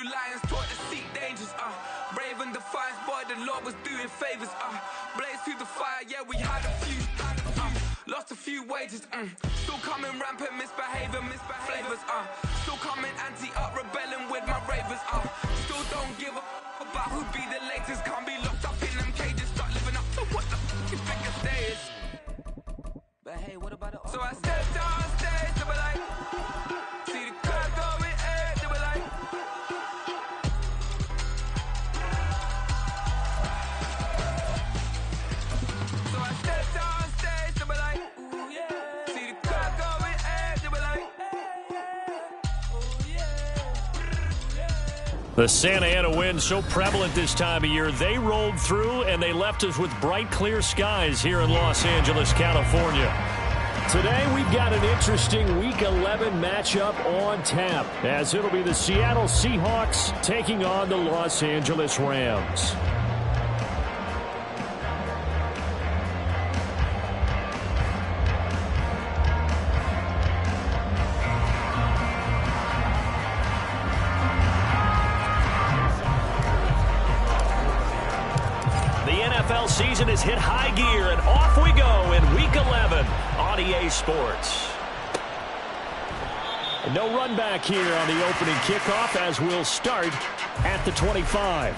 lions taught to seek dangers, brave and defiant, boy, the Lord was doing favors, blaze through the fire, yeah, we had a few, lost a few wages, still coming rampant, misbehaving, flavors, still coming anti-up, rebelling with my ravers, still don't give a about who'd be the latest, can't be locked up in them cages, start living up to what the f*** you think your day is. But hey, what about the... So I stepped on stage, they were like, see the crowd going edge, they were like, so I stepped on stage, they were like, ooh yeah, see the crowd going edge, they were like, ooh yeah. The Santa Ana wind so prevalent this time of year, they rolled through and they left us with bright, clear skies here in Los Angeles, California. Today, we've got an interesting Week 11 matchup on tap, as it'll be the Seattle Seahawks taking on the Los Angeles Rams. NFL season has hit high gear, and off we go in Week 11 on EA Sports. And no run back here on the opening kickoff, as we'll start at the 25.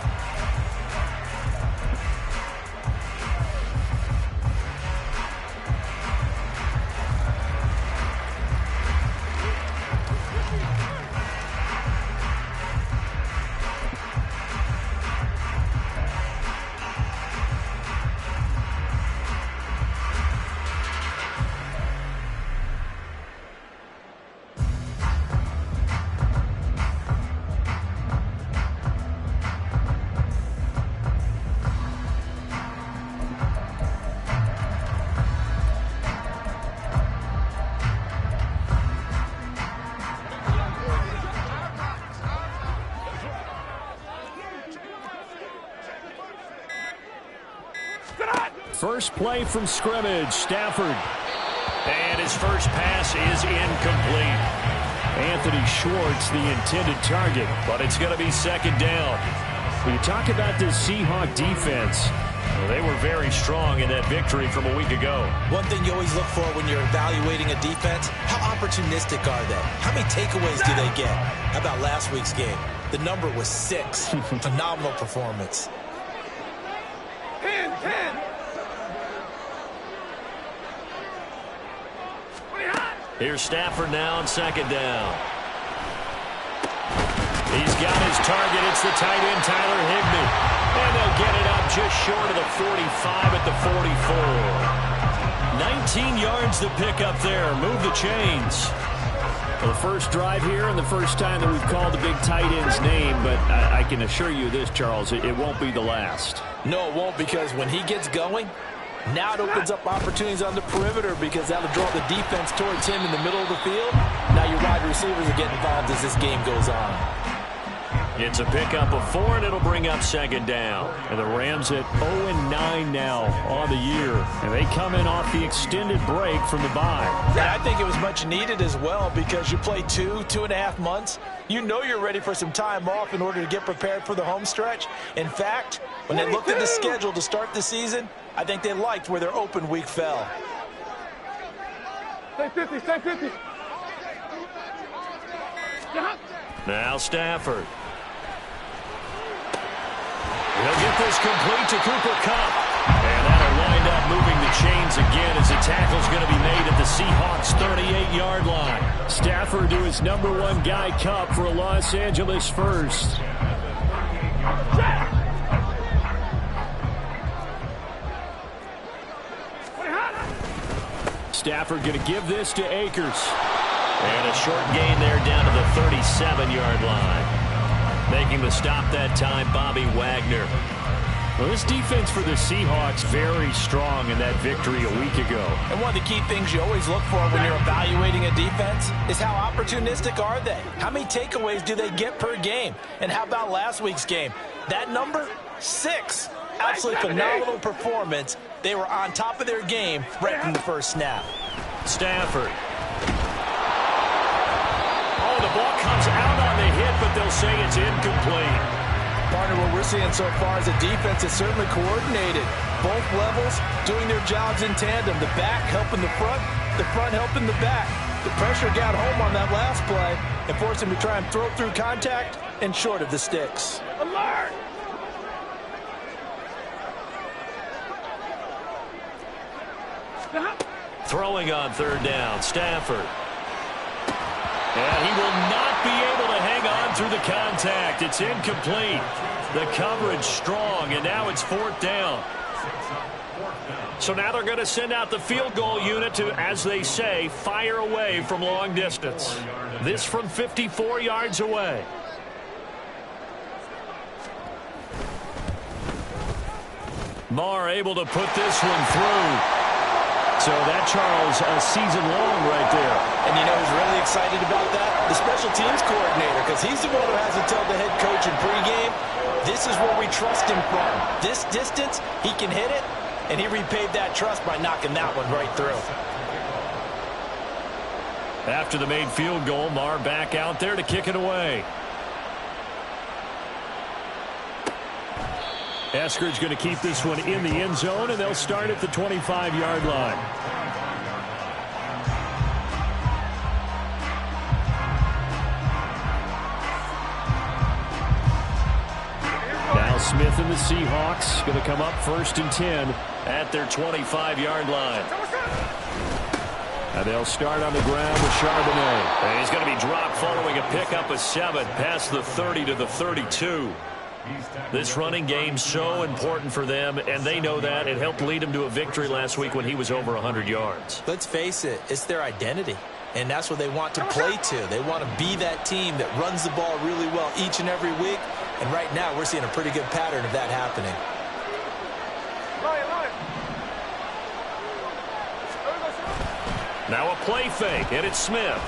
First play from scrimmage, Stafford. And his first pass is incomplete. Anthony Schwartz, the intended target, but it's going to be second down. When you talk about this Seahawk defense, well, they were very strong in that victory from a week ago. One thing you always look for when you're evaluating a defense, how opportunistic are they? How many takeaways do they get? How about last week's game? The number was 6. Phenomenal performance. Here's Stafford now on second down. He's got his target. It's the tight end, Tyler Higbee. And they'll get it up just short of the 45 at the 44. 19 yards to pick up there. Move the chains. Well, the first drive here and the first time that we've called the big tight end's name, but I can assure you this, Charles, it won't be the last. No, it won't, because when he gets going, now it opens up opportunities on the perimeter, because that'll draw the defense towards him in the middle of the field. Now your wide receivers are getting involved as this game goes on. It's a pickup of 4, and it'll bring up second down. And the Rams at 0-9 now on the year. And they come in off the extended break from the bye. And I think it was much needed as well, because you play 2.5 months. You know you're ready for some time off in order to get prepared for the home stretch. In fact, when they looked at the schedule to start the season, I think they liked where their open week fell. Stay 50, stay 50. Now Stafford. He'll get this complete to Cooper Kupp. And that'll wind up moving the chains again, as the tackle's going to be made at the Seahawks' 38-yard line. Stafford to his #1 guy, Kupp, for a Los Angeles first. Stafford going to give this to Akers. And a short gain there down to the 37-yard line. Making the stop that time, Bobby Wagner. Well, this defense for the Seahawks very strong in that victory a week ago. And one of the key things you always look for when you're evaluating a defense is how opportunistic are they? How many takeaways do they get per game? And how about last week's game? That number, 6. Absolutely phenomenal performance. They were on top of their game right from the first snap. Stafford. Oh, the ball comes out on the hit but they'll say it's incomplete. Partner, what we're seeing so far is a defense that's certainly coordinated. Both levels doing their jobs in tandem. The back helping the front helping the back. The pressure got home on that last play and forced him to try and throw through contact and short of the sticks. Alert! Throwing on third down, Stafford. And he will not be able to hang on through the contact. It's incomplete. The coverage strong, and now it's fourth down. So now they're going to send out the field goal unit to, as they say, fire away from long distance. This from 54 yards away. Marr able to put this one through. So that, Charles, a season long right there. And you know who's really excited about that? The special teams coordinator, because he's the one who has to tell the head coach in pregame, this is where we trust him from. This distance, he can hit it, and he repaid that trust by knocking that one right through. After the made field goal, Marr back out there to kick it away. Eskridge going to keep this one in the end zone, and they'll start at the 25-yard line. Now Smith and the Seahawks going to come up 1st and 10 at their 25-yard line. And they'll start on the ground with Charbonnet. And he's going to be dropped following a pickup of 7 past the 30 to the 32. This running game so important for them, and they know that. It helped lead them to a victory last week when he was over 100 yards. Let's face it, it's their identity, and that's what they want to play to. They want to be that team that runs the ball really well each and every week, and right now we're seeing a pretty good pattern of that happening. Now a play fake, and it's Smith.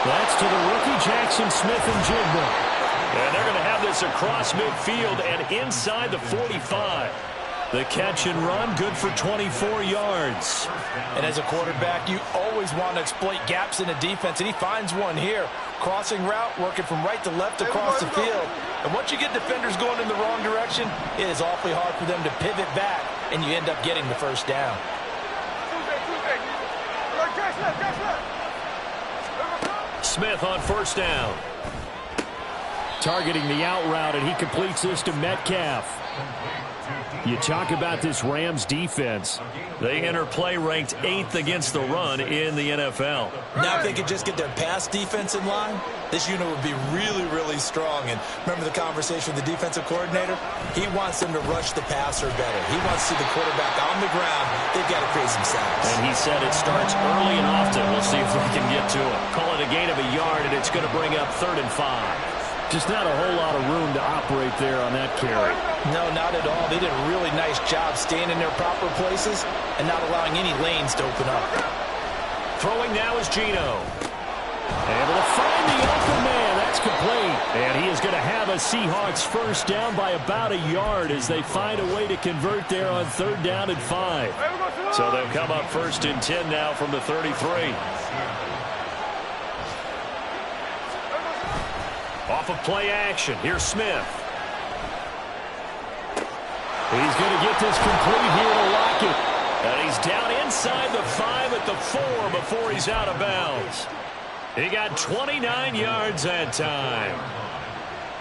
That's to the rookie Jackson Smith-Njigba. And they're going to have this across midfield and inside the 45. The catch and run, good for 24 yards. And as a quarterback, you always want to exploit gaps in a defense, and he finds one here. Crossing route, working from right to left across the field. And once you get defenders going in the wrong direction, it is awfully hard for them to pivot back, and you end up getting the first down. Smith on first down. Targeting the out route, and he completes this to Metcalf. You talk about this Rams defense. They enter play ranked 8th against the run in the NFL. Now if they could just get their pass defense in line, this unit would be really, really strong. And remember the conversation with the defensive coordinator? He wants them to rush the passer better. He wants to see the quarterback on the ground. They've got to create some sacks. And he said it starts early and often. We'll see if we can get to it. Call it a gain of a yard, and it's going to bring up 3rd and 5. Just not a whole lot of room to operate there on that carry. No, not at all. They did a really nice job staying in their proper places and not allowing any lanes to open up. Throwing now is Geno. Able to find the open man. That's complete. And he is going to have a Seahawks first down by about a yard as they find a way to convert there on 3rd down and 5. So they'll come up 1st and 10 now from the 33. Off of play action, here's Smith. He's going to get this complete here to Lockett. And he's down inside the 5 at the 4 before he's out of bounds. He got 29 yards that time.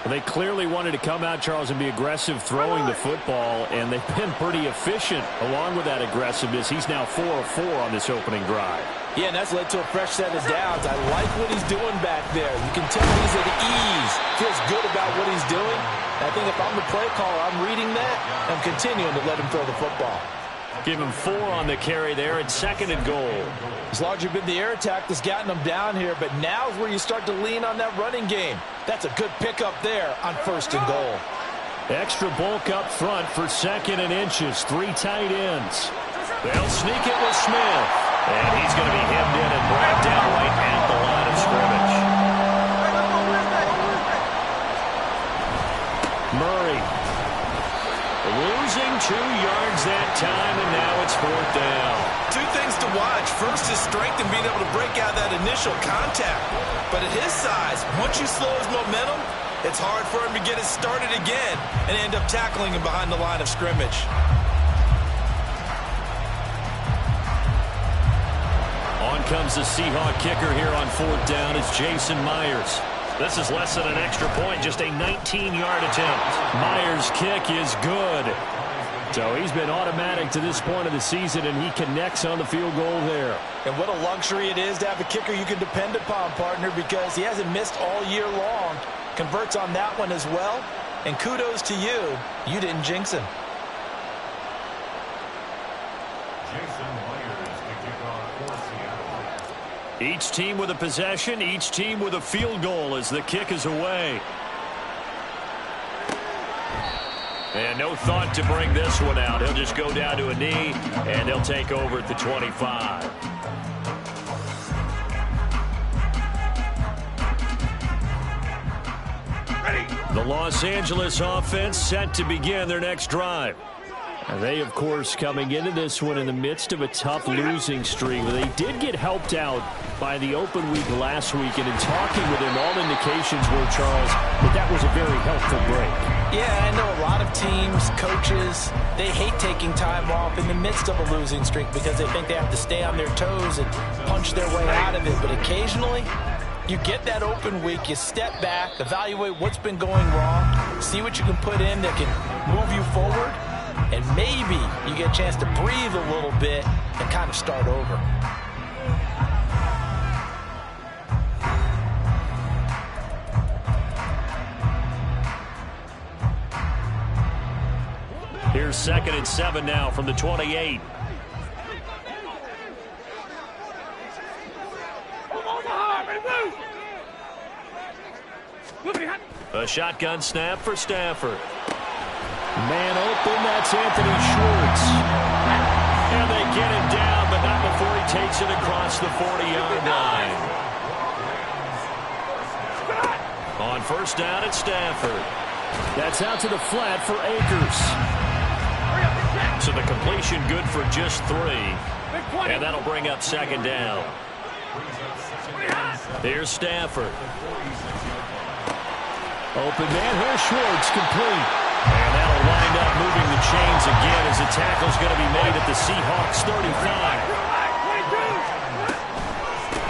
They clearly wanted to come out, Charles, and be aggressive throwing the football, and they've been pretty efficient along with that aggressiveness. He's now 4 of 4 on this opening drive. Yeah, and that's led to a fresh set of downs. I like what he's doing back there. You can tell he's at ease, feels good about what he's doing. And I think if I'm the play caller, I'm reading that and continuing to let him throw the football. Give him 4 on the carry there at 2nd and goal. It's largely been the air attack that's gotten them down here, but now is where you start to lean on that running game. That's a good pickup there on 1st and goal. Extra bulk up front for 2nd and inches. 3 tight ends. They'll sneak it with Smith. And he's going to be hemmed in and brought down right at the line of scrimmage. Murray losing 2 yards that time, and now it's 4th down. 2 things to watch. First is strength and being able to break out that initial initial contact. But at his size, once you slow his momentum, it's hard for him to get it started again and end up tackling him behind the line of scrimmage. On comes the Seahawk kicker here on 4th down. It's Jason Myers. This is less than an extra point, just a 19-yard attempt. Myers' kick is good. So he's been automatic to this point of the season, and he connects on the field goal there. And what a luxury it is to have a kicker you can depend upon, partner, because he hasn't missed all year long. Converts on that one as well. And kudos to you. You didn't jinx him. Each team with a possession, each team with a field goal as the kick is away. And no thought to bring this one out. He'll just go down to a knee, and they'll take over at the 25. The Los Angeles offense set to begin their next drive. And they, of course, coming into this one in the midst of a tough losing streak. They did get helped out by the open week last week, and in talking with him, all indications were, Charles, that was a very helpful break. Yeah, I know a lot of teams, coaches, they hate taking time off in the midst of a losing streak because they think they have to stay on their toes and punch their way out of it. But occasionally, you get that open week, you step back, evaluate what's been going wrong, see what you can put in that can move you forward, and maybe you get a chance to breathe a little bit and kind of start over. Here's 2nd and 7 now from the 28. A shotgun snap for Stafford. Man open, that's Anthony Schwartz. And they get him down, but not before he takes it across the 40-yard line. On 1st down, it's Stafford. That's out to the flat for Akers. So the completion good for just 3. And that'll bring up 2nd down. Here's Stafford. Open man, here's Schwartz, complete. And that'll wind up moving the chains again as the tackle's going to be made at the Seahawks 35.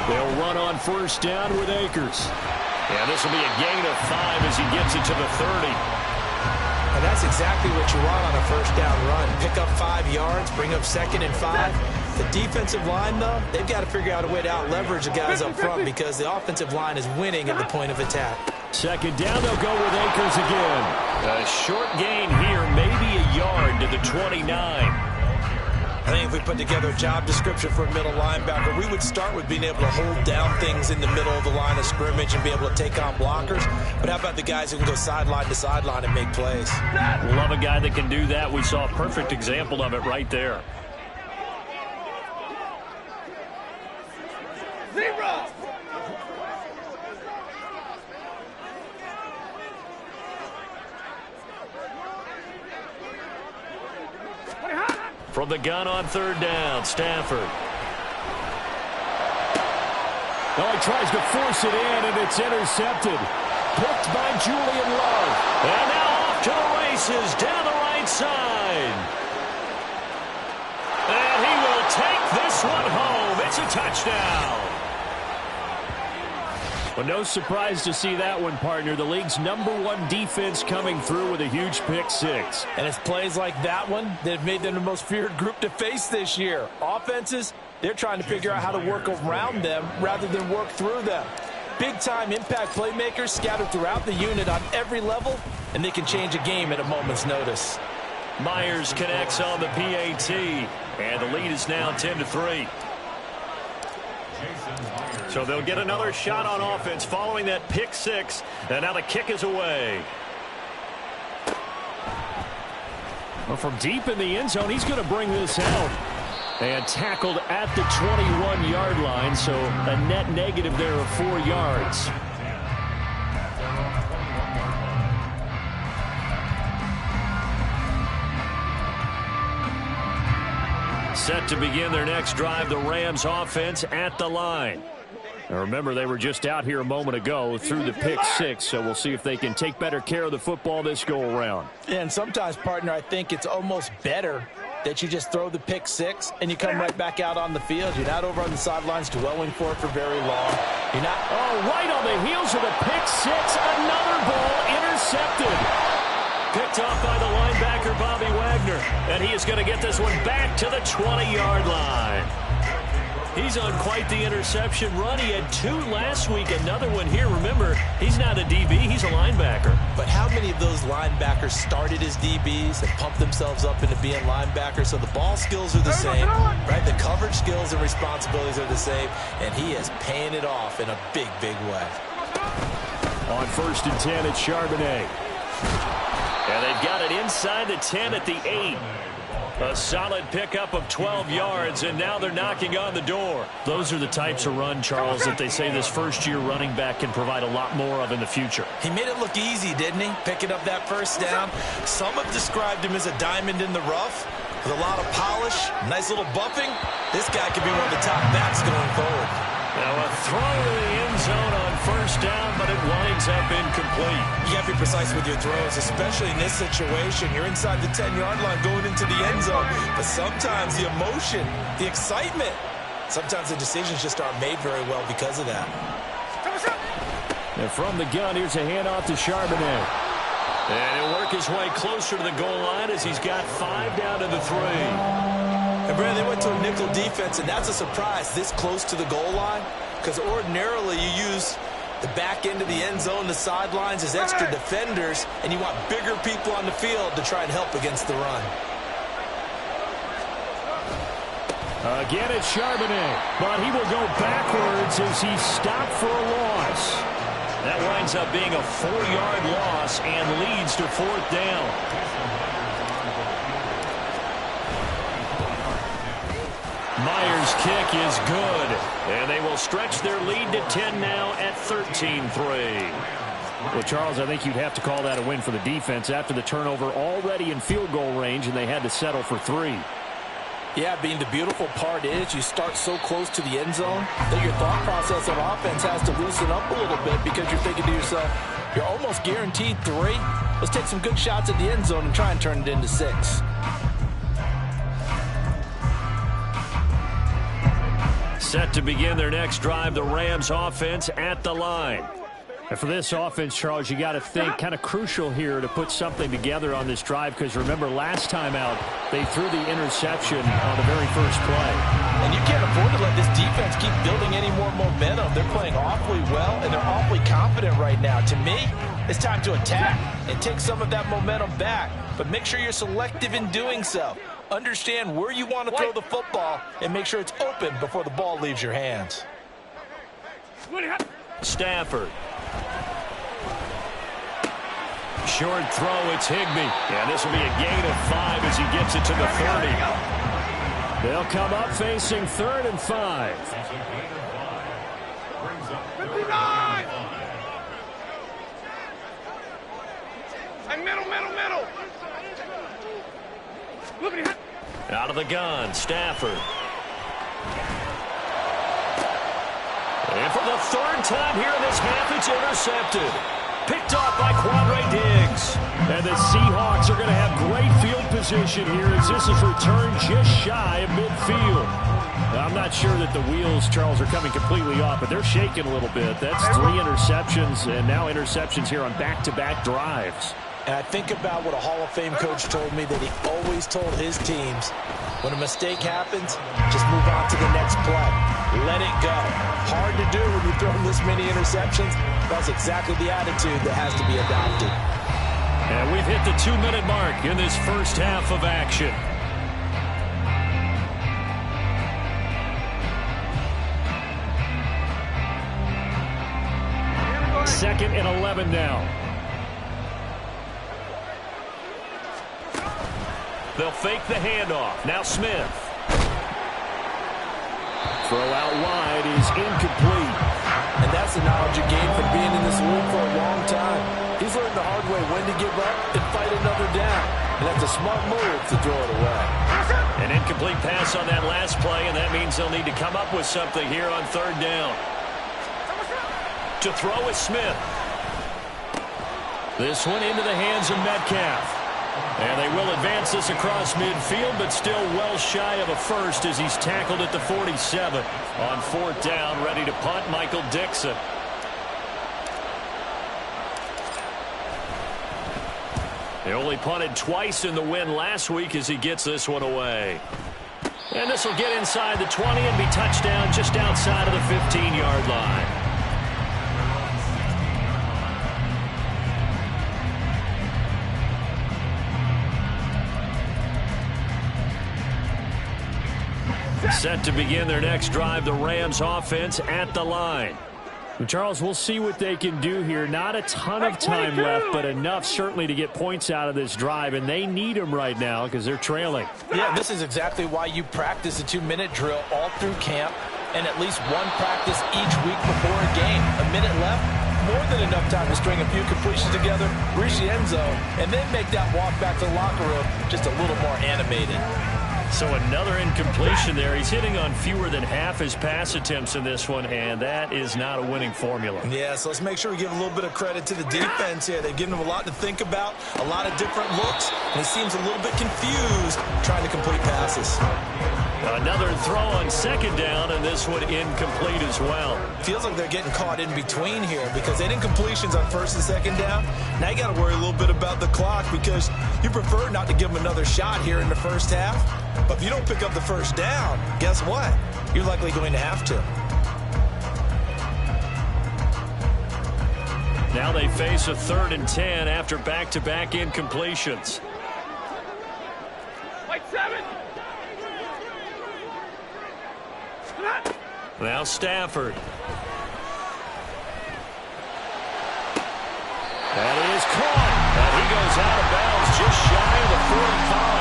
They'll run on 1st down with Akers. And this will be a gain of 5 as he gets it to the 30. And that's exactly what you want on a 1st down run. Pick up 5 yards, bring up 2nd and 5. The defensive line, though, they've got to figure out a way to out-leverage the guys up front because the offensive line is winning at the point of attack. 2nd down, they'll go with Akers again. A short gain here, maybe a yard to the 29. I think if we put together a job description for a middle linebacker, we would start with being able to hold down things in the middle of the line of scrimmage and be able to take on blockers. But how about the guys who can go sideline to sideline and make plays? Love a guy that can do that. We saw a perfect example of it right there. From the gun on 3rd down, Stafford. Oh, he tries to force it in, and it's intercepted. Picked by Julian Love. And now off to the races down the right side. And he will take this one home. It's a touchdown. Well, no surprise to see that one, partner. The league's #1 defense coming through with a huge pick 6. And it's plays like that one that have made them the most feared group to face this year. Offenses, they're trying to figure out how to work around them rather than work through them. Big-time impact playmakers scattered throughout the unit on every level, and they can change a game at a moment's notice. Myers connects on the PAT, and the lead is now 10-3. So they'll get another shot on offense following that pick 6, and now the kick is away. Well, from deep in the end zone, he's going to bring this out. And tackled at the 21-yard line, so a net negative there of 4 yards. Set to begin their next drive, the Rams offense at the line. Now remember, they were just out here a moment ago through the pick six, so we'll see if they can take better care of the football this go-around. Yeah, and sometimes, partner, I think it's almost better that you just throw the pick six and you come right back out on the field. You're not over on the sidelines dwelling for it for very long. You're not. Oh, right on the heels of the pick six. Another ball intercepted. Picked off by the linebacker, Bobby Wagner. And he is going to get this one back to the 20-yard line. He's on quite the interception run. He had 2 last week, another one here. Remember, he's not a DB, he's a linebacker. But how many of those linebackers started as DBs and pumped themselves up into being linebackers? So the ball skills are the same, right? The coverage skills and responsibilities are the same, and he is paying it off in a big, big way. On 1st and 10, it's Charbonnet. And they've got it inside the 10 at the 8. A solid pickup of 12 yards, and now they're knocking on the door. Those are the types of run, Charles, that they say this first-year running back can provide a lot more of in the future. He made it look easy, didn't he? Picking up that first down. Some have described him as a diamond in the rough with a lot of polish, nice little buffing. This guy could be one of the top backs going forward. Now a throw to the end zone on 1st down, but it winds up incomplete. You got to be precise with your throws, especially in this situation. You're inside the 10-yard line going into the end zone. But sometimes the emotion, the excitement, sometimes the decisions just aren't made very well because of that. And from the gun, here's a handoff to Charbonnet. And he'll work his way closer to the goal line as he's got 5 down to the 3. And, Brandon, they went to a nickel defense, and that's a surprise this close to the goal line, because ordinarily you use the back end of the end zone, the sidelines as extra defenders, and you want bigger people on the field to try and help against the run. Again, it's Charbonnet, but he will go backwards as he's stopped for a loss. That winds up being a 4-yard loss and leads to 4th down. Myers' kick is good, and they will stretch their lead to 10 now at 13-3. Well, Charles, I think you'd have to call that a win for the defense after the turnover already in field goal range, and they had to settle for 3. Yeah, Bean, the beautiful part is you start so close to the end zone that your thought process of offense has to loosen up a little bit because you're thinking to yourself, you're almost guaranteed 3. Let's take some good shots at the end zone and try and turn it into 6. Set to begin their next drive, the Rams offense at the line. And for this offense, Charles, you got to think kind of crucial here to put something together on this drive, because remember last time out they threw the interception on the very first play. And you can't afford to let this defense keep building any more momentum. They're playing awfully well, and they're awfully confident right now. To me, it's time to attack and take some of that momentum back, but make sure you're selective in doing so. Understand where you want to throw the football and make sure it's open before the ball leaves your hands. Stafford. Short throw, it's Higbee. And this will be a gain of 5 as he gets it to the 30. They'll come up facing 3rd and 5. 59! And middle. Look at him. Out of the gun, Stafford. And for the 3rd time here in this half, it's intercepted. Picked off by Quandre Diggs. And the Seahawks are going to have great field position here as this is returned just shy of midfield. Now, I'm not sure that the wheels, Charles, are coming completely off, but they're shaking a little bit. That's 3 interceptions, and now interceptions here on back-to-back drives. And I think about what a Hall of Fame coach told me that he always told his teams, when a mistake happens, just move on to the next play. Let it go. Hard to do when you throw this many interceptions. That's exactly the attitude that has to be adopted. And we've hit the 2-minute mark in this first half of action. Second and 11 now. They'll fake the handoff. Now Smith. Throw out wide is incomplete. And that's the knowledge you gain from being in this league for a long time. He's learned the hard way when to give up and fight another down. And that's a smart move to throw it away. An incomplete pass on that last play, and that means they'll need to come up with something here on 3rd down. To throw is Smith. This one into the hands of Metcalf. And they will advance this across midfield, but still well shy of a first as he's tackled at the 47. On fourth down, ready to punt, Michael Dixon. They only punted twice in the win last week as he gets this one away. And this will get inside the 20 and be touchdown just outside of the 15-yard line. Set to begin their next drive, the Rams offense at the line. Charles, we'll see what they can do here. Not a ton of time left, but enough certainly to get points out of this drive, and they need them right now because they're trailing. Yeah, this is exactly why you practice a 2-minute drill all through camp and at least one practice each week before a game. A minute left, more than enough time to string a few completions together, reach the end zone, and then make that walk back to the locker room just a little more animated. So another incompletion there. He's hitting on fewer than half his pass attempts in this one, and that is not a winning formula. Yeah, so let's make sure we give a little bit of credit to the defense here. They've given him a lot to think about, a lot of different looks, and he seems a little bit confused trying to complete passes. Another throw on second down, and this one incomplete as well. Feels like they're getting caught in between here because they didn't incompletions on first and second down. Now you got to worry a little bit about the clock because you prefer not to give them another shot here in the first half. But if you don't pick up the first down, guess what? You're likely going to have to. Now they face a 3rd and 10 after back-to-back incompletions. Like 7. Now Stafford. That is caught. And he goes out of bounds just shy of the 45.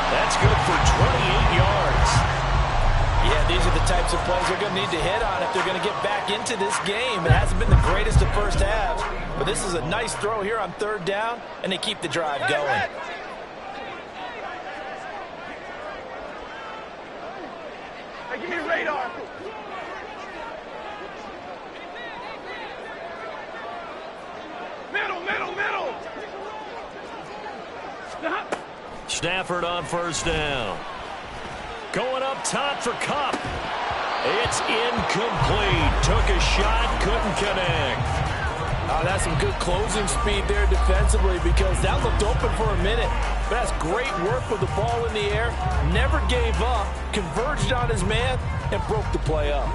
That's good for 28 yards. Yeah, these are the types of plays they're going to need to hit on if they're going to get back into this game. It hasn't been the greatest of first halves, but this is a nice throw here on 3rd down, and they keep the drive going. Hey, give me radar. Middle. Stafford on first down. Going up top for Kupp. It's incomplete. Took a shot, couldn't connect. Oh, that's some good closing speed there defensively because that looked open for a minute. But that's great work with the ball in the air. Never gave up, converged on his man, and broke the play up.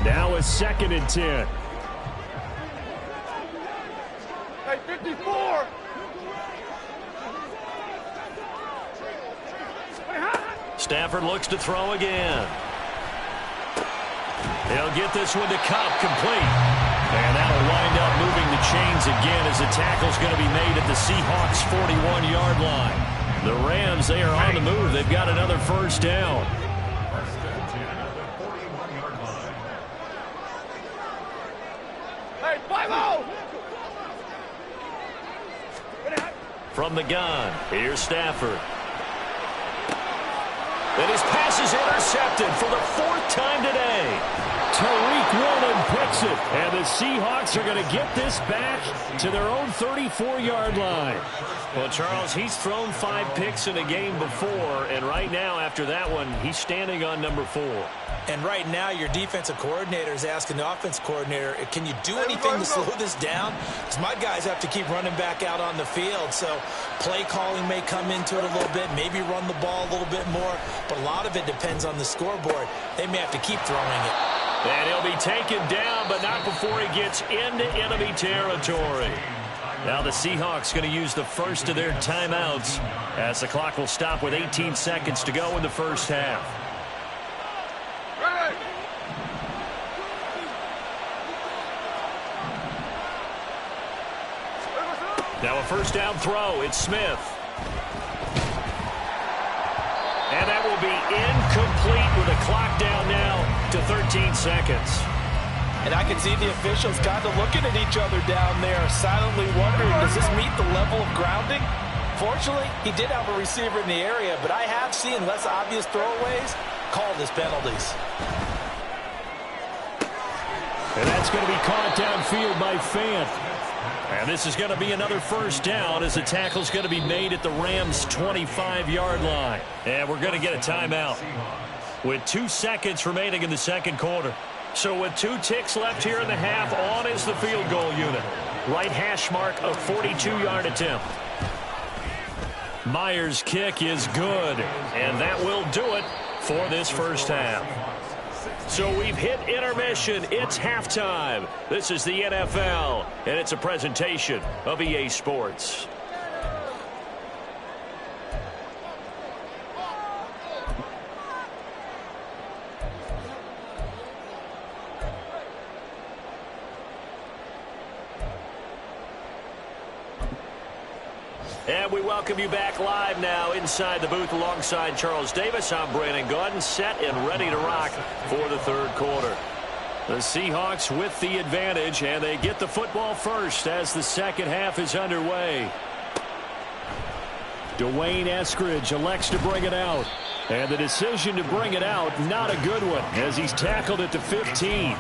Now a 2nd and 10. Hey, 54. Stafford looks to throw again. He'll get this one to Kupp, complete. And that'll wind up moving the chains again as the tackle's going to be made at the Seahawks' 41-yard line. The Rams, they are on the move. They've got another first down. Hey, 5-0. From the gun, here's Stafford. And his pass is intercepted for the 4th time today. Tariq Woolen picks it, and the Seahawks are going to get this back to their own 34-yard line. Well, Charles, he's thrown 5 picks in a game before, and right now, after that one, he's standing on number 4. And right now, your defensive coordinator is asking the offense coordinator, can you do anything to slow this down? Because my guys have to keep running back out on the field. So play calling may come into it a little bit, maybe run the ball a little bit more. But a lot of it depends on the scoreboard. They may have to keep throwing it. And he'll be taken down, but not before he gets into enemy territory. Now the Seahawks going to use the first of their timeouts as the clock will stop with 18 seconds to go in the first half. Now a first down throw. It's Smith. And that will be incomplete with a clock down now to 13 seconds. And I can see the officials kind of looking at each other down there, silently wondering, does this meet the level of grounding? Fortunately, he did have a receiver in the area, but I have seen less obvious throwaways, called as penalties. And that's going to be caught downfield by Fant. And this is going to be another first down as the tackle's going to be made at the Rams' 25-yard line. And we're going to get a timeout with 2 seconds remaining in the second quarter. So with 2 ticks left here in the half, on is the field goal unit. Right hash mark, a 42-yard attempt. Myers' kick is good, and that will do it for this first half. So we've hit intermission. It's halftime. This is the NFL, and it's a presentation of EA Sports. And we welcome you back live now inside the booth alongside Charles Davis. I'm Brandon Gaudin, set and ready to rock for the third quarter. The Seahawks with the advantage, and they get the football first as the second half is underway. Dwayne Eskridge elects to bring it out. And the decision to bring it out, not a good one, as he's tackled at the 15.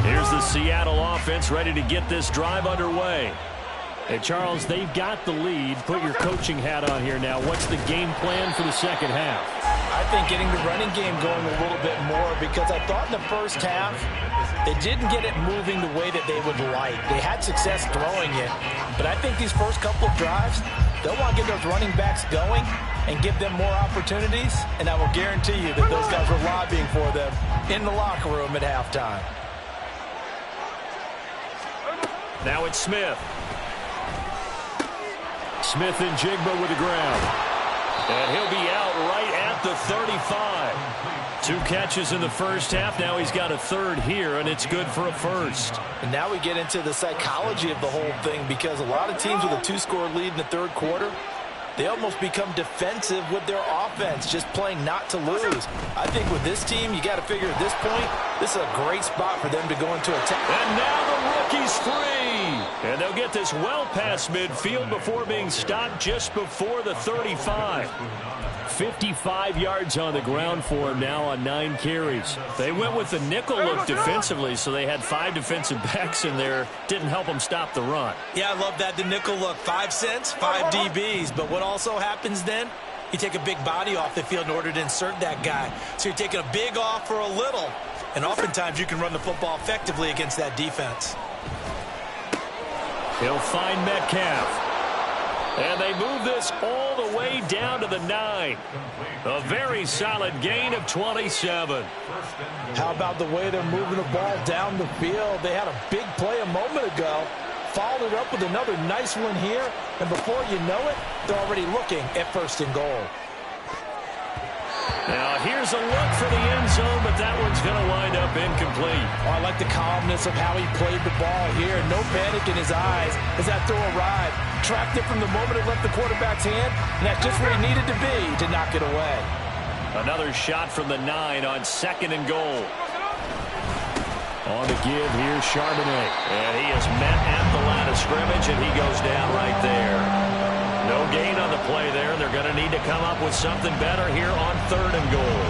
Here's the Seattle offense ready to get this drive underway. Hey, Charles, they've got the lead. Put your coaching hat on here now. What's the game plan for the second half? I think getting the running game going a little bit more, because I thought in the first half they didn't get it moving the way that they would like. They had success throwing it, but I think these first couple of drives, they'll want to get those running backs going and give them more opportunities, and I will guarantee you that those guys were lobbying for them in the locker room at halftime. Now it's Smith. Smith and Jigba with the ground. And he'll be out right at the 35. 2 catches in the first half. Now he's got a third here, and it's good for a first. And now we get into the psychology of the whole thing, because a lot of teams with a 2-score lead in the third quarter, they almost become defensive with their offense, just playing not to lose. I think with this team, you got to figure at this point, this is a great spot for them to go into attack. And now the rookie's free. And they'll get this well past midfield before being stopped just before the 35. 55 yards on the ground for him now on 9 carries. They went with the nickel look defensively, so they had 5 defensive backs in there. Didn't help them stop the run. Yeah, I love that, the nickel look. 5 cents, 5 DBs. But what also happens then, you take a big body off the field in order to insert that guy. So you're taking a big off for a little. And oftentimes you can run the football effectively against that defense. He'll find Metcalf. And they move this all the way down to the 9. A very solid gain of 27. How about the way they're moving the ball down the field? They had a big play a moment ago. Followed it up with another nice one here. And before you know it, they're already looking at 1st and goal. Now here's a look for the end zone, but that one's going to wind up incomplete. Oh, I like the calmness of how he played the ball here. No panic in his eyes as that throw arrived. Tracked it from the moment it left the quarterback's hand, and that's just where he needed to be to knock it away. Another shot from the 9 on 2nd and goal. On the give, here's Charbonnet. And he is met at the line of scrimmage, and he goes down right there. No gain on the play there. They're going to need to come up with something better here on 3rd and goal.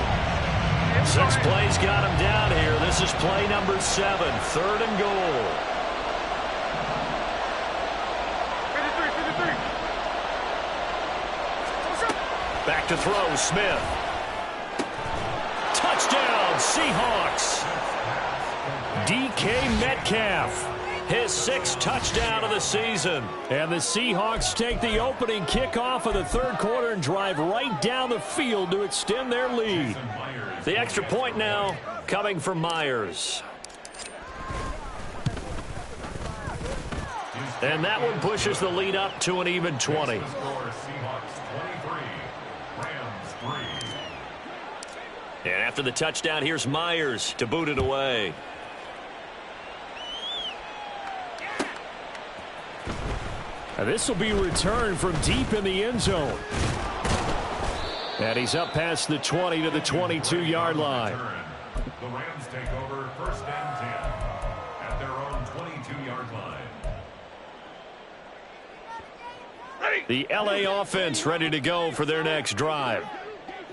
6 plays got him down here. This is play number 7, 3rd and goal. Back to throw, Smith. Touchdown, Seahawks. DK Metcalf, his 6th touchdown of the season. And the Seahawks take the opening kickoff of the third quarter and drive right down the field to extend their lead. The extra point now coming from Myers. And that one pushes the lead up to an even 20. And after the touchdown, here's Myers to boot it away. And this will be returned from deep in the end zone. And he's up past the 20 to the 22-yard line. The Rams take over 1st and 10 at their own 22-yard line. The LA offense ready to go for their next drive.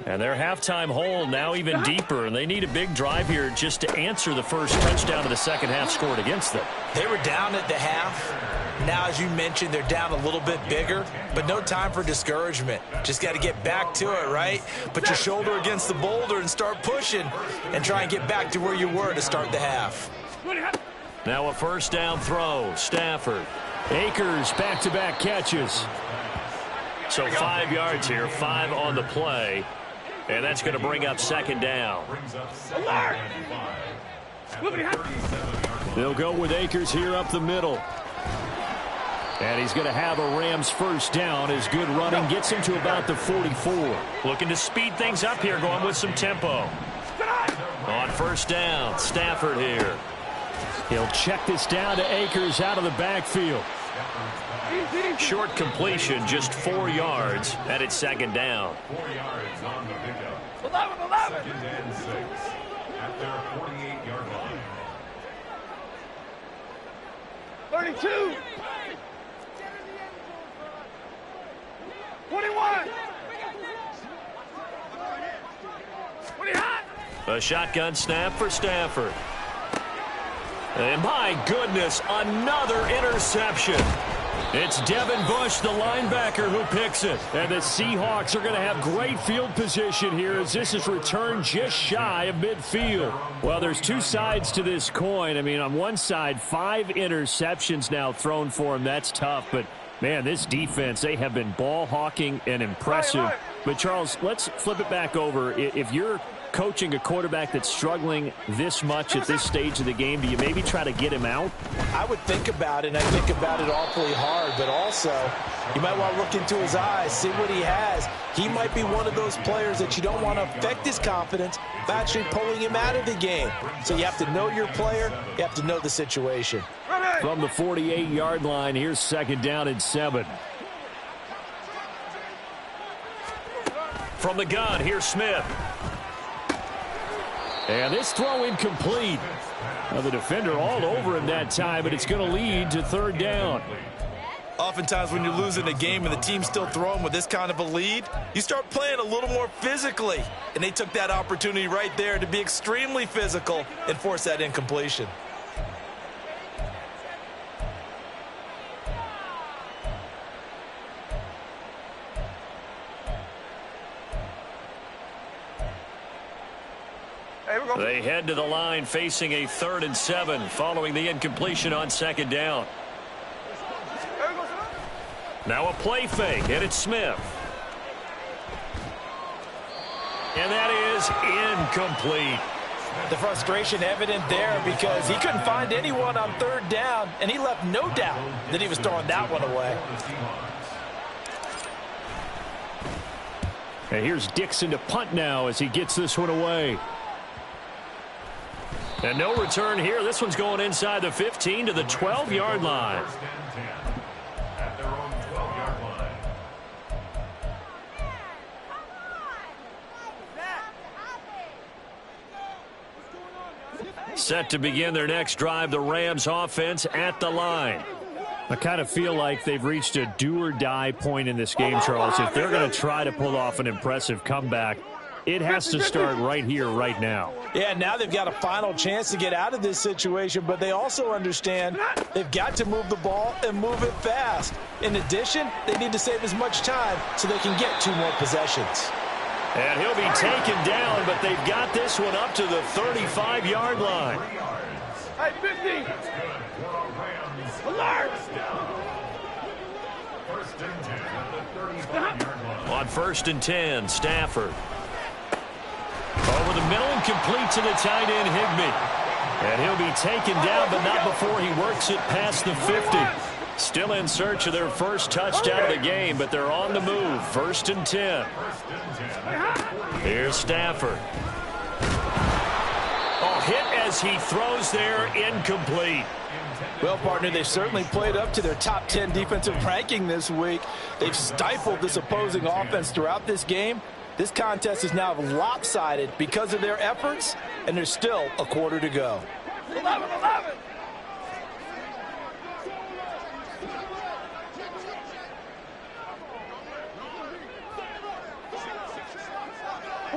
And their halftime hole now even deeper, and they need a big drive here just to answer the first touchdown of the second half scored against them. They were down at the half. Now, as you mentioned, they're down a little bit bigger, but no time for discouragement. Just got to get back to it, right? Put your shoulder against the boulder and start pushing and try and get back to where you were to start the half. Now a first down throw. Stafford. Akers back-to-back catches. So 5 yards here, 5 on the play. And that's going to bring up second down. They'll go with Akers here up the middle. And he's going to have a Rams first down. His good running gets him to about the 44. Looking to speed things up here, going with some tempo. On first down, Stafford here. He'll check this down to Akers out of the backfield. Short completion, just 4 yards, and it's second down. 4 yards on the pickup. 11. Second and 6 at their 48-yard line. 32. 21. A shotgun snap for Stafford. And my goodness, another interception. It's Devin Bush, the linebacker, who picks it. And the Seahawks are going to have great field position here as this is returned just shy of midfield. Well, there's two sides to this coin. I mean, on one side, 5 interceptions now thrown for him. That's tough. But, man, this defense, they have been ball hawking and impressive. But, Charles, let's flip it back over. If you're coaching a quarterback that's struggling this much at this stage of the game, do you maybe try to get him out? I would think about it, and I think about it awfully hard, but also you might want to look into his eyes, see what he has. He might be one of those players that you don't want to affect his confidence by actually pulling him out of the game. So you have to know your player, you have to know the situation. From the 48-yard line, here's second down and 7. From the gun, here's Smith. And this throw incomplete. Now the defender all over him that time, but it's going to lead to third down. Oftentimes when you're losing a game and the team's still throwing with this kind of a lead, you start playing a little more physically. And they took that opportunity right there to be extremely physical and force that incompletion. They head to the line facing a 3rd and 7 following the incompletion on second down. Now a play fake, and it's Smith. And that is incomplete. The frustration evident there because he couldn't find anyone on 3rd down, and he left no doubt that he was throwing that one away. And here's Dixon to punt now as he gets this one away. And no return here. This one's going inside the 15 to the 12-yard line. First and 10 at their own 12-yard line. Set to begin their next drive, the Rams offense at the line. I kind of feel like they've reached a do-or-die point in this game, Charles. If they're going to try to pull off an impressive comeback, it has to start right here, right now. Yeah, now they've got a final chance to get out of this situation, but they also understand they've got to move the ball and move it fast. In addition, they need to save as much time so they can get 2 more possessions. And he'll be taken down, but they've got this one up to the 35-yard line. Hey, 50. Alert. First and 10 at the 35-yard line. On 1st and 10, Stafford. Over the middle and complete to the tight end, Higbee. And he'll be taken down, but not before he works it past the 50. Still in search of their first touchdown of the game, but they're on the move. 1st and 10. Here's Stafford. Oh, hit as he throws there, incomplete. Well, partner, they've certainly played up to their top 10 defensive ranking this week. They've stifled this opposing offense throughout this game. This contest is now lopsided because of their efforts, and there's still a quarter to go. 11.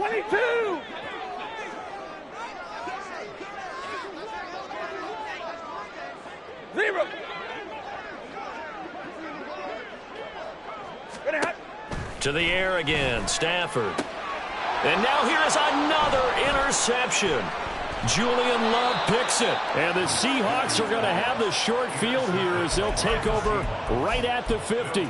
22. Zero. To the air again, Stafford. And now here is another interception. Julian Love picks it. And the Seahawks are going to have the short field here as they'll take over right at the 50.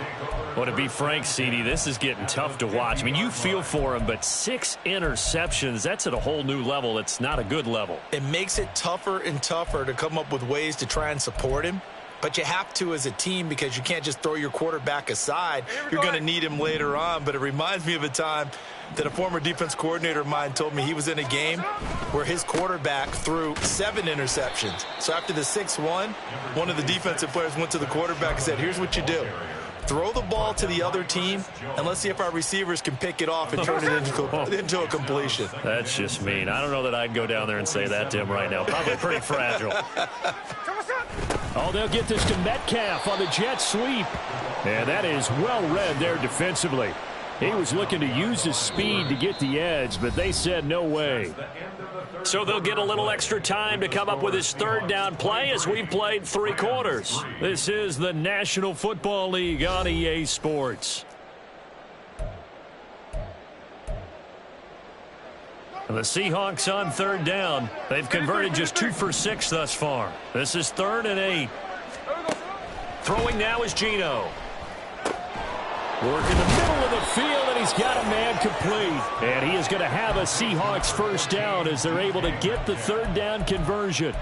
Well, to be frank, CD, this is getting tough to watch. I mean, you feel for him, but 6 interceptions, that's at a whole new level. It's not a good level. It makes it tougher and tougher to come up with ways to try and support him. But you have to as a team because you can't just throw your quarterback aside. You're going to need him later on. But it reminds me of a time that a former defense coordinator of mine told me he was in a game where his quarterback threw 7 interceptions. So after the 6-1, one of the defensive players went to the quarterback and said, here's what you do. Throw the ball to the other team, and let's see if our receivers can pick it off and turn it into a completion. That's just mean. I don't know that I'd go down there and say that to him right now. Probably pretty fragile. Oh, they'll get this to Metcalf on the jet sweep. And that is well read there defensively. He was looking to use his speed to get the edge, but they said no way. So they'll get a little extra time to come up with his third down play as we've played 3 quarters. This is the National Football League on EA Sports. And the Seahawks on third down. They've converted just 2 for 6 thus far. This is 3rd and 8. Throwing now is Geno. Work in the middle of the field, and he's got a man complete. And he is going to have a Seahawks first down as they're able to get the third down conversion.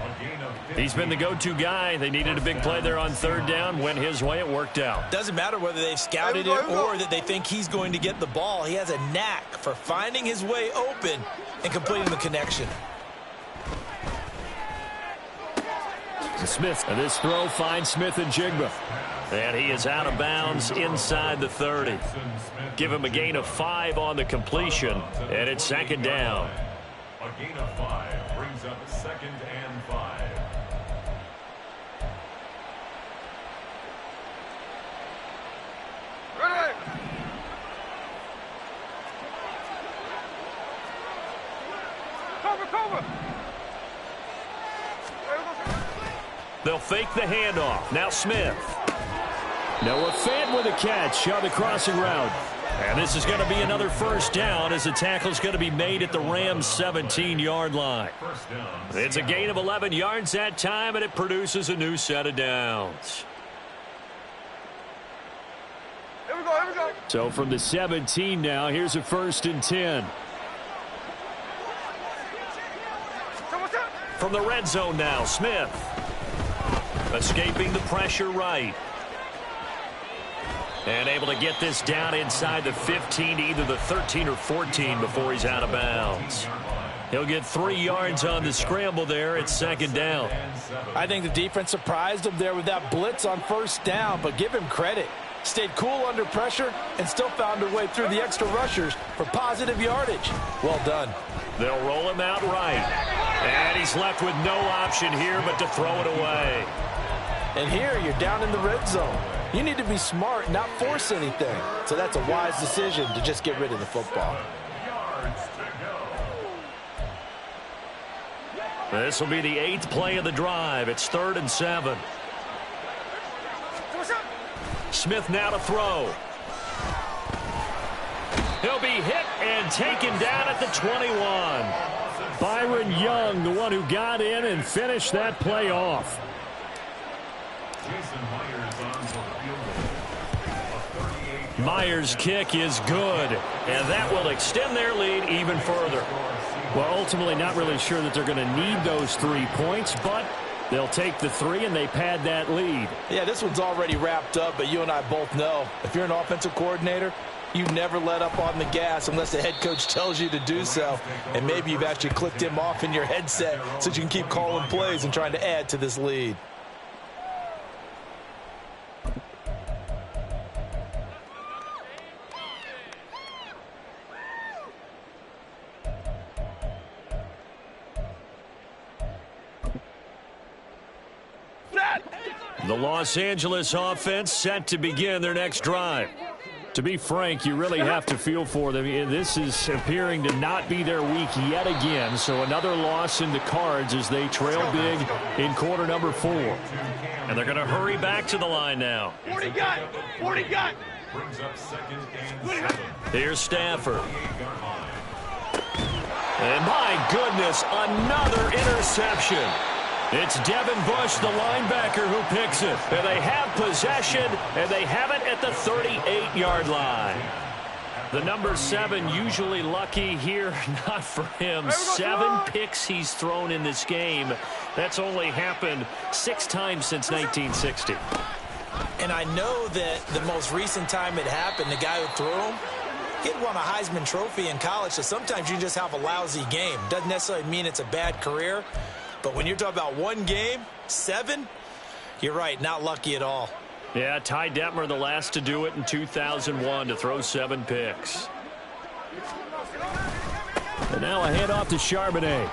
He's been the go-to guy. They needed a big play there on third down. Went his way. It worked out. Doesn't matter whether they've scouted it or that they think he's going to get the ball. He has a knack for finding his way open and completing the connection. Smith, and this throw finds Smith and Jigba. And he is out of bounds inside the 30. Give him a gain of 5 on the completion, and it's 2nd down. A gain of 5 brings up 2nd and 5. Ready. Cover. They'll fake the handoff. Now Smith. Noah Fant with a catch on the crossing route. And this is going to be another first down as the tackle is going to be made at the Rams' 17-yard line. It's a gain of 11 yards that time, and it produces a new set of downs. Here we go. So from the 17 now, here's a 1st and 10. From the red zone now, Smith. Escaping the pressure right. And able to get this down inside the 15 to either the 13 or 14 before he's out of bounds. He'll get 3 yards on the scramble there. It's 2nd down. I think the defense surprised him there with that blitz on first down, but give him credit. Stayed cool under pressure and still found a way through the extra rushers for positive yardage. Well done. They'll roll him out right. And he's left with no option here but to throw it away. And here you're down in the red zone. You need to be smart, not force anything. So that's a wise decision to just get rid of the football. This will be the 8th play of the drive. It's 3rd and 7. Smith now to throw. He'll be hit and taken down at the 21. Byron Young, the one who got in and finished that play off. Myers' kick is good, and that will extend their lead even further. Well, ultimately not really sure that they're going to need those 3 points, but they'll take the 3 and they pad that lead. Yeah, this one's already wrapped up, but you and I both know if you're an offensive coordinator, you never let up on the gas unless the head coach tells you to do so. And maybe you've actually clicked him off in your headset so you can keep calling plays and trying to add to this lead. The Los Angeles offense set to begin their next drive. To be frank, you really have to feel for them. This is appearing to not be their week yet again. So another loss in the cards as they trail big in quarter number 4. And they're going to hurry back to the line now. 40 gun! 40 gun! Brings up 2nd and 7. Here's Stafford. And my goodness, another interception. It's Devin Bush, the linebacker, who picks it. And they have possession, and they have it at the 38-yard line. The number 7 usually lucky here, not for him. 7 picks he's thrown in this game. That's only happened 6 times since 1960. And I know that the most recent time it happened, the guy who threw him, he had won a Heisman Trophy in college, so sometimes you just have a lousy game. Doesn't necessarily mean it's a bad career. But when you're talking about one game, 7, you're right, not lucky at all. Yeah, Ty Detmer, the last to do it in 2001, to throw 7 picks. And now a handoff to Charbonnet.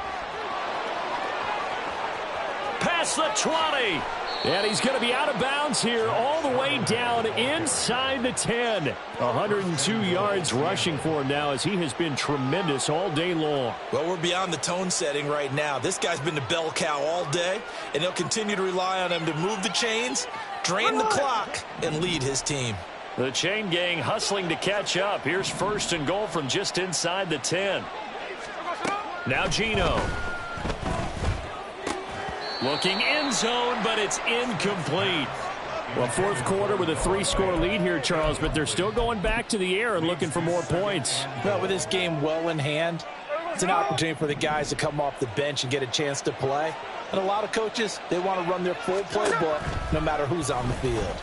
Past the 20. And he's going to be out of bounds here all the way down inside the 10. 102 yards rushing for him now as he has been tremendous all day long. Well, we're beyond the tone setting right now. This guy's been the bell cow all day, and they'll continue to rely on him to move the chains, drain the clock, and lead his team. The chain gang hustling to catch up. Here's 1st and goal from just inside the 10. Now Gino. Looking end zone, but it's incomplete. Well, 4th quarter with a 3-score lead here, Charles, but they're still going back to the air and looking for more points. Well, with this game well in hand, it's an opportunity for the guys to come off the bench and get a chance to play. And a lot of coaches, they want to run their full playbook no matter who's on the field.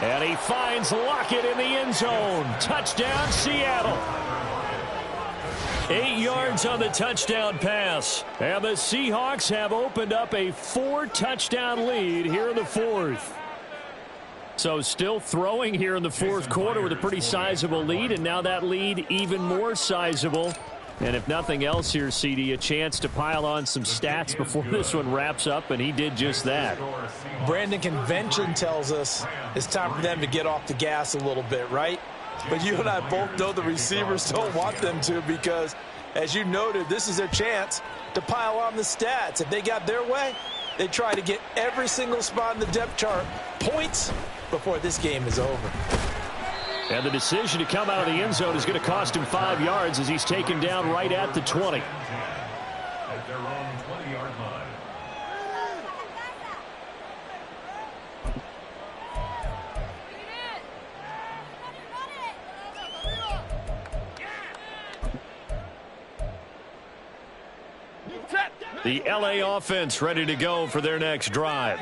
And he finds Lockett in the end zone. Touchdown, Seattle. 8 yards on the touchdown pass. And the Seahawks have opened up a 4-touchdown lead here in the 4th. So still throwing here in the 4th quarter with a pretty sizable lead, and now that lead even more sizable. And if nothing else here, CD, a chance to pile on some stats before this one wraps up, and he did just that. Brandon, convention tells us it's time for them to get off the gas a little bit, right? But you and I both know the receivers don't want them to because, as you noted, this is their chance to pile on the stats. If they got their way, they try to get every single spot in the depth chart points before this game is over. And the decision to come out of the end zone is going to cost him 5 yards as he's taken down right at the 20. At their own 20-yard line. The LA offense ready to go for their next drive.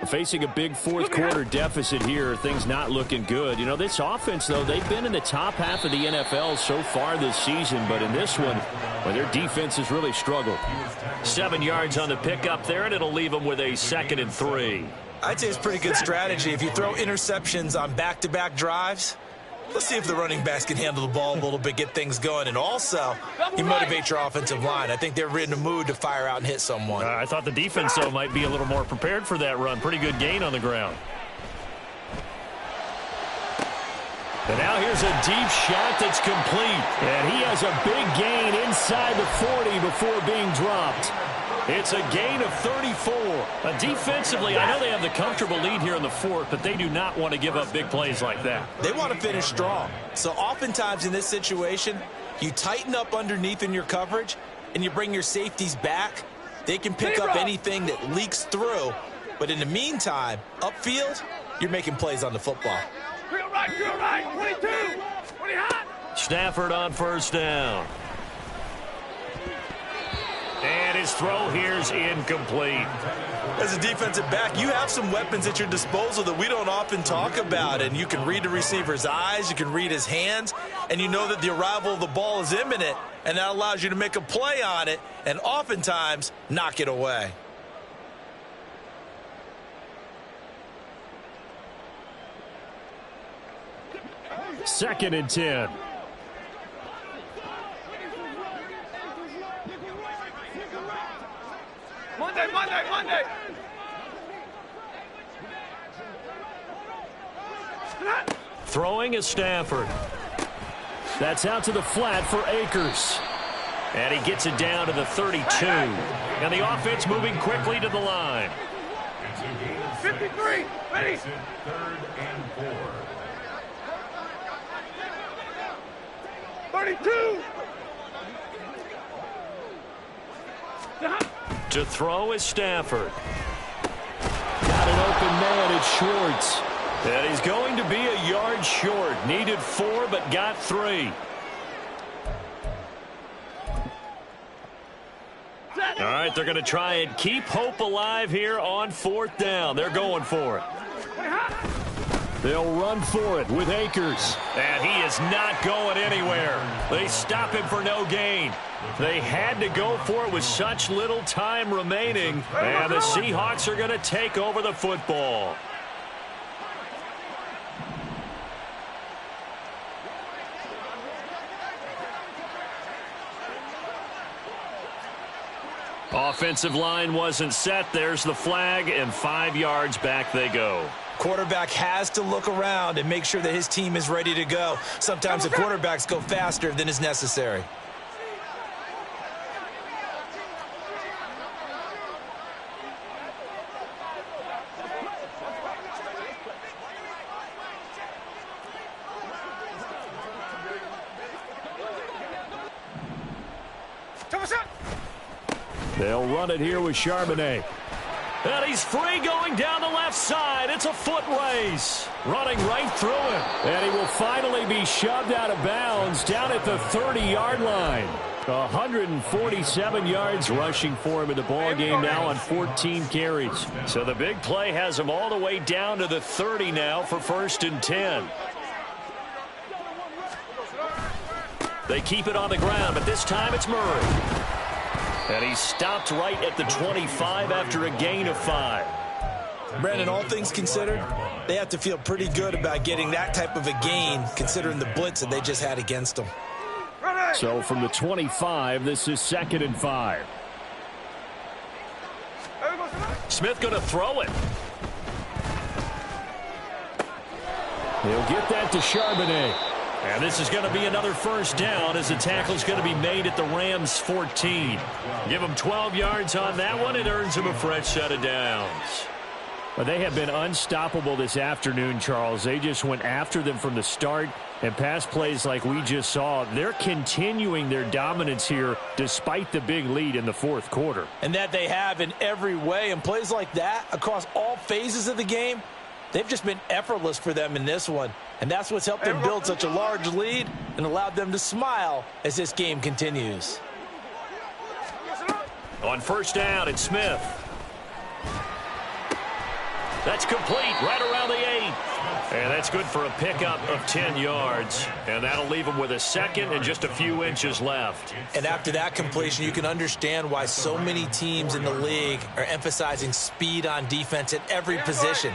Facing a big 4th quarter deficit here, things not looking good. You know, this offense, though, they've been in the top half of the NFL so far this season, but in this one, well, their defense has really struggled. 7 yards on the pickup there, and it'll leave them with a 2nd and 3. I'd say it's pretty good strategy. If you throw interceptions on back-to-back drives, let's see if the running backs can handle the ball a little bit, get things going. And also, you motivate your offensive line. I think they're in the mood to fire out and hit someone. I thought the defense, though, might be a little more prepared for that run. Pretty good gain on the ground. And now here's a deep shot that's complete. And he has a big gain inside the 40 before being dropped. It's a gain of 34. Defensively, I know they have the comfortable lead here in the 4th, but they do not want to give up big plays like that. They want to finish strong. So oftentimes in this situation, you tighten up underneath in your coverage, and you bring your safeties back. They can pick up anything that leaks through. But in the meantime, upfield, you're making plays on the football. Drill right, 22, 20 hot. Stafford on 1st down. And his throw here is incomplete. As a defensive back, you have some weapons at your disposal that we don't often talk about. And you can read the receiver's eyes, you can read his hands, and you know that the arrival of the ball is imminent, and that allows you to make a play on it and oftentimes knock it away. Second and 10. Monday. Throwing is Stafford. That's out to the flat for Akers. And he gets it down to the 32. And the offense moving quickly to the line. 53, ready. 3rd and 4. 32. To throw is Stafford. Got an open man, it's Schwartz. And he's going to be a yard short. Needed 4, but got 3. All right, they're going to try and keep hope alive here on 4th down. They're going for it. They'll run for it with Akers. And he is not going anywhere. They stop him for no gain. They had to go for it with such little time remaining. And the Seahawks are going to take over the football. Offensive line wasn't set. There's the flag, and 5 yards back they go. Quarterback has to look around and make sure that his team is ready to go. Sometimes the quarterbacks go faster than is necessary. They'll run it here with Charbonnet. And he's free going down the left side. It's a foot race. Running right through him. And he will finally be shoved out of bounds down at the 30-yard line. 147 yards rushing for him in the ball game now on 14 carries. So the big play has him all the way down to the 30 now for 1st and 10. They keep it on the ground, but this time it's Murray. And he stopped right at the 25 after a gain of 5. Brandon, all things considered, they have to feel pretty good about getting that type of a gain considering the blitz that they just had against them. So from the 25, this is 2nd and 5. Smith going to throw it. He'll get that to Charbonnet. And this is going to be another 1st down as the tackle is going to be made at the Rams' 14. Give them 12 yards on that one. It earns them a fresh set of downs. But they have been unstoppable this afternoon, Charles. They just went after them from the start. And pass plays like we just saw, they're continuing their dominance here despite the big lead in the 4th quarter. And that they have in every way. And plays like that across all phases of the game, they've just been effortless for them in this one. And that's what's helped them build such a large lead and allowed them to smile as this game continues. On 1st down, it's Smith. That's complete right around the 8. And that's good for a pickup of 10 yards. And that'll leave him with a 2nd and just a few inches left. And after that completion, you can understand why so many teams in the league are emphasizing speed on defense at every position.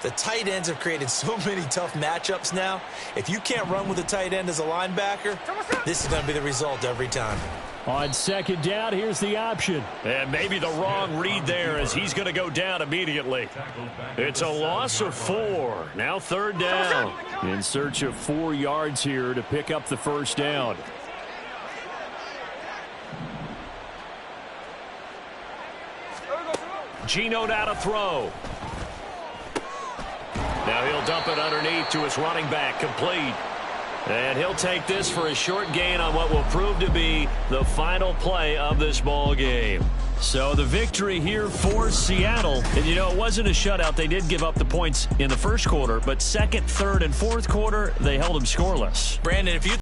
The tight ends have created so many tough matchups now. If you can't run with a tight end as a linebacker, this is going to be the result every time. On 2nd down, here's the option. And maybe the wrong read there as he's going to go down immediately. It's a loss of 4. Now 3rd down. In search of 4 yards here to pick up the 1st down. Geno now to throw. Now he'll dump it underneath to his running back, complete. And he'll take this for a short gain on what will prove to be the final play of this ball game. So the victory here for Seattle. And, you know, it wasn't a shutout. They did give up the points in the 1st quarter, but 2nd, 3rd, and 4th quarter, they held them scoreless. Brandon, if you